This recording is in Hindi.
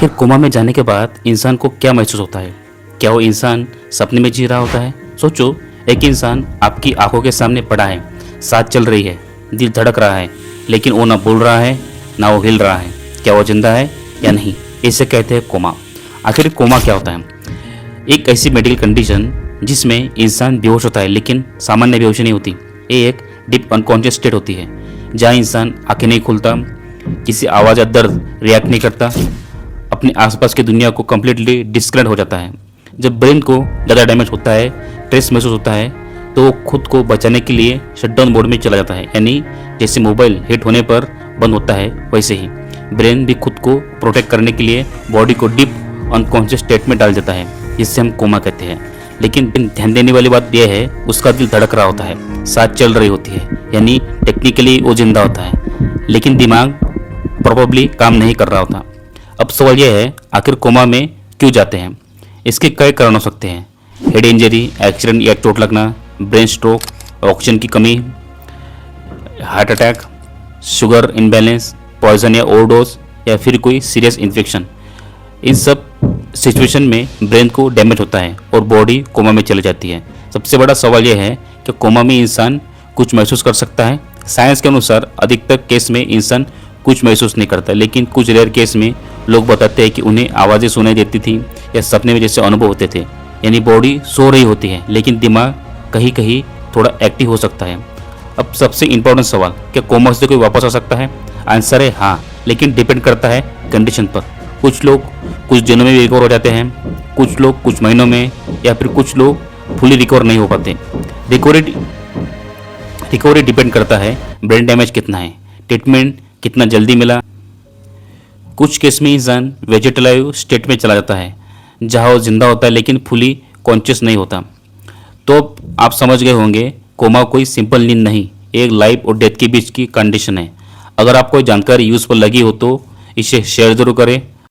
आखिर कोमा में जाने के बाद इंसान को क्या महसूस होता है? क्या वो इंसान सपने में जी रहा होता है? सोचो, एक इंसान आपकी आंखों के सामने पड़ा है, सांस चल रही है, दिल धड़क रहा है, लेकिन वो ना बोल रहा है, ना वो हिल रहा है। क्या वो जिंदा है या नहीं? इसे कहते हैं कोमा। आखिर कोमा क्या होता है? एक ऐसी मेडिकल कंडीशन जिसमें इंसान बेहोश होता है, लेकिन सामान्य बेहोशी नहीं होती। ये एक डीप अनकॉन्शियस स्टेट होती है, जहाँ इंसान आंखें नहीं खोलता, किसी आवाज़ या दर्द रिएक्ट नहीं करता, अपने आसपास की दुनिया को कम्प्लीटली डिस्कनेक्ट हो जाता है। जब ब्रेन को ज़्यादा डैमेज होता है, स्ट्रेस महसूस होता है, तो वो खुद को बचाने के लिए शटडाउन मोड में चला जाता है। यानी जैसे मोबाइल हिट होने पर बंद होता है, वैसे ही ब्रेन भी खुद को प्रोटेक्ट करने के लिए बॉडी को डीप अनकॉन्शियस स्टेट में डाल देता है, जिससे हम कोमा कहते हैं। लेकिन ध्यान देने वाली बात यह है, उसका दिल धड़क रहा होता है, सांस चल रही होती है, यानी टेक्निकली वो जिंदा होता है, लेकिन दिमाग प्रोबेबली काम नहीं कर रहा होता। अब सवाल यह है, आखिर कोमा में क्यों जाते हैं? इसके कई कारण हो सकते हैं। हेड इंजरी, एक्सीडेंट या चोट लगना, ब्रेन स्ट्रोक, ऑक्सीजन की कमी, heart attack, sugar imbalance, poison या ओवरडोज, या फिर कोई सीरियस इन्फेक्शन। इन सब सिचुएशन में ब्रेन को डैमेज होता है और बॉडी कोमा में चली जाती है। सबसे बड़ा सवाल यह है कि कोमा में इंसान कुछ महसूस कर सकता है? साइंस के अनुसार अधिकतर केस में इंसान कुछ महसूस नहीं करता, लेकिन कुछ रेयर केस में लोग बताते हैं कि उन्हें आवाज़ें सुनाई देती थी या सपने में जैसे अनुभव होते थे। यानी बॉडी सो रही होती है, लेकिन दिमाग कहीं कहीं थोड़ा एक्टिव हो सकता है। अब सबसे इम्पोर्टेंट सवाल, क्या कोमा से कोई वापस आ सकता है? आंसर है हाँ, लेकिन डिपेंड करता है कंडीशन पर। कुछ लोग कुछ दिनों में भी रिकवर हो जाते हैं, कुछ लोग कुछ महीनों में, या फिर कुछ लोग फुली रिकवर नहीं हो पाते। रिकवरी डिपेंड करता है ब्रेन डैमेज कितना है, ट्रीटमेंट कितना जल्दी मिला। कुछ केस में इंसान वेजिटेटिव स्टेट में चला जाता है, जहाँ वो जिंदा होता है लेकिन फुली कॉन्शियस नहीं होता। तो आप समझ गए होंगे, कोमा कोई सिंपल नींद नहीं, एक लाइफ और डेथ के बीच की कंडीशन है। अगर आपको जानकारी यूजफुल लगी हो तो इसे शेयर जरूर करें